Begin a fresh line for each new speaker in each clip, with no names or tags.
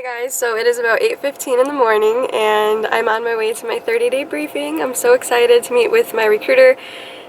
Guys, so it is about 8:15 in the morning and I'm on my way to my 30-day briefing. I'm so excited to meet with my recruiter.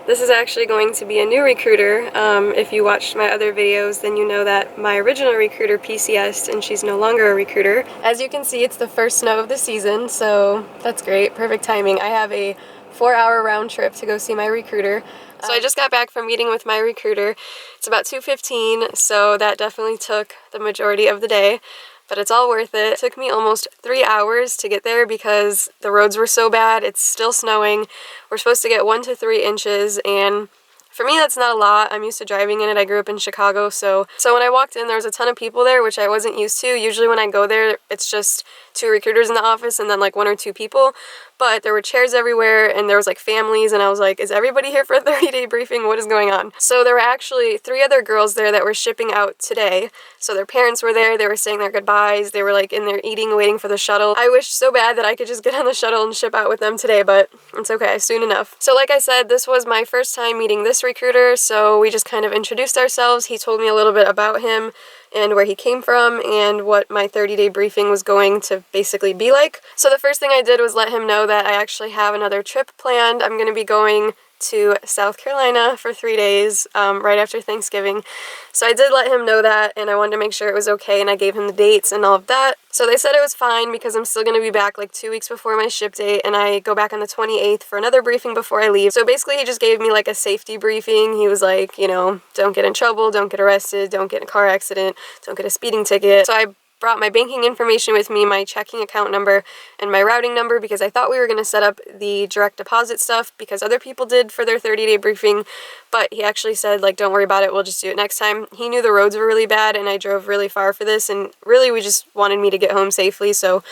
This is actually going to be a new recruiter. If you watched my other videos, then you know that my original recruiter PCS'd and she's no longer a recruiter. As you can see, it's the first snow of the season, so that's great, perfect timing. I have a 4-hour round trip to go see my recruiter. So I just got back from meeting with my recruiter. It's about 2:15, so that definitely took the majority of the day. But it's all worth it. It took me almost 3 hours to get there because the roads were so bad. It's still snowing. We're supposed to get 1 to 3 inches, and for me that's not a lot. I'm used to driving in it. I grew up in Chicago, so when I walked in there was a ton of people there, which I wasn't used to. Usually when I go there it's just 2 recruiters in the office and then like 1 or 2 people, but there were chairs everywhere and there was like families, and I was like, is everybody here for a 30-day briefing? What is going on? So there were actually 3 other girls there that were shipping out today. So their parents were there, they were saying their goodbyes, they were like in there eating, waiting for the shuttle. I wished so bad that I could just get on the shuttle and ship out with them today, but it's okay, soon enough. So like I said, this was my first time meeting this recruiter, so we just kind of introduced ourselves. He told me a little bit about him and where he came from and what my 30-day briefing was going to basically be like. So the first thing I did was let him know that I actually have another trip planned. I'm going to be going to South Carolina for 3 days right after Thanksgiving. So I did let him know that, and I wanted to make sure it was okay, and I gave him the dates and all of that. So they said it was fine because I'm still going to be back like 2 weeks before my ship date, and I go back on the 28th for another briefing before I leave. So basically he just gave me like a safety briefing. He was like, you know, don't get in trouble, don't get arrested, don't get in a car accident, don't get a speeding ticket. So I brought my banking information with me, my checking account number and my routing number, because I thought we were going to set up the direct deposit stuff because other people did for their 30-day briefing, but he actually said like, don't worry about it, we'll just do it next time. He knew the roads were really bad and I drove really far for this, and really we just wanted me to get home safely, so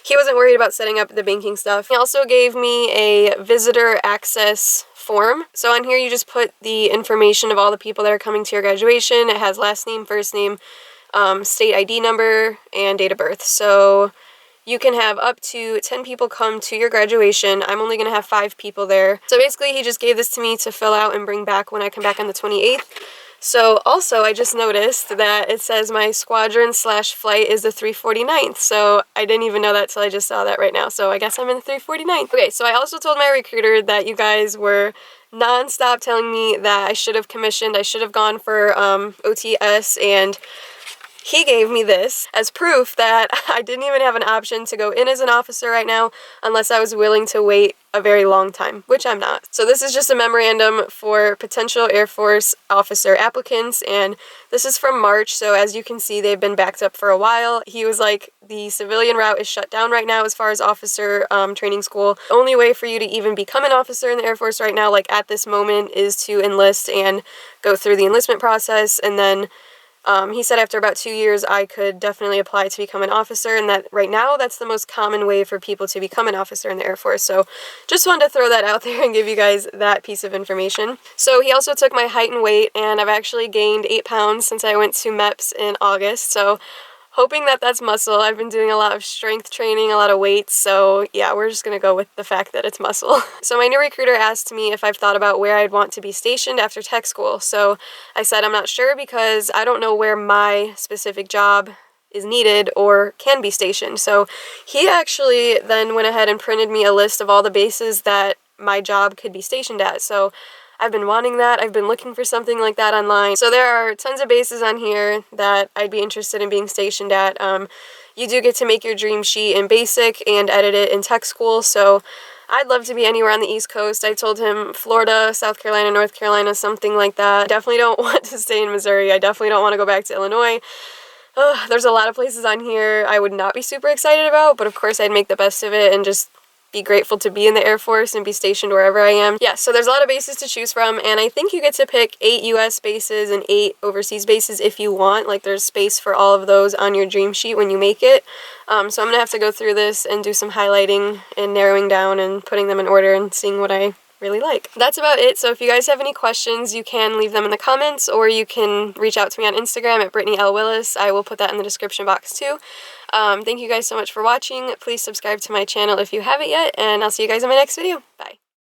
he wasn't worried about setting up the banking stuff. He also gave me a visitor access form. So on here you just put the information of all the people that are coming to your graduation. It has last name, first name, state ID number, and date of birth. So you can have up to 10 people come to your graduation. I'm only going to have 5 people there. So basically he just gave this to me to fill out and bring back when I come back on the 28th. So also I just noticed that it says my squadron / flight is the 349th. So I didn't even know that till I just saw that right now. So I guess I'm in the 349th. Okay, so I also told my recruiter that you guys were non-stop telling me that I should have commissioned, I should have gone for OTS, and he gave me this as proof that I didn't even have an option to go in as an officer right now unless I was willing to wait a very long time, which I'm not. So this is just a memorandum for potential Air Force officer applicants, and this is from March, so as you can see they've been backed up for a while. He was like, the civilian route is shut down right now as far as officer training school. The only way for you to even become an officer in the Air Force right now, like at this moment, is to enlist and go through the enlistment process, and then he said after about 2 years I could definitely apply to become an officer, and that right now that's the most common way for people to become an officer in the Air Force. So just wanted to throw that out there and give you guys that piece of information. So he also took my height and weight, and I've actually gained 8 pounds since I went to MEPS in August. So hoping that that's muscle. I've been doing a lot of strength training, a lot of weights, so yeah, we're just gonna go with the fact that it's muscle. So my new recruiter asked me if I've thought about where I'd want to be stationed after tech school. So I said I'm not sure because I don't know where my specific job is needed or can be stationed. So he actually then went ahead and printed me a list of all the bases that my job could be stationed at. So I've been wanting that. I've been looking for something like that online. So there are tons of bases on here that I'd be interested in being stationed at. You do get to make your dream sheet in BASIC and edit it in tech school, so I'd love to be anywhere on the East Coast. I told him Florida, South Carolina, North Carolina, something like that. Definitely don't want to stay in Missouri. I definitely don't want to go back to Illinois. There's a lot of places on here I would not be super excited about, but of course I'd make the best of it and just be grateful to be in the Air Force and be stationed wherever I am. Yeah, so there's a lot of bases to choose from, and I think you get to pick 8 US bases and 8 overseas bases if you want. Like there's space for all of those on your dream sheet when you make it. So I'm gonna have to go through this and do some highlighting and narrowing down and putting them in order and seeing what I really like. That's about it. So if you guys have any questions, you can leave them in the comments, or you can reach out to me on Instagram at Brittany L. Willis. I will put that in the description box too. Thank you guys so much for watching. Please subscribe to my channel if you haven't yet, and I'll see you guys in my next video. Bye.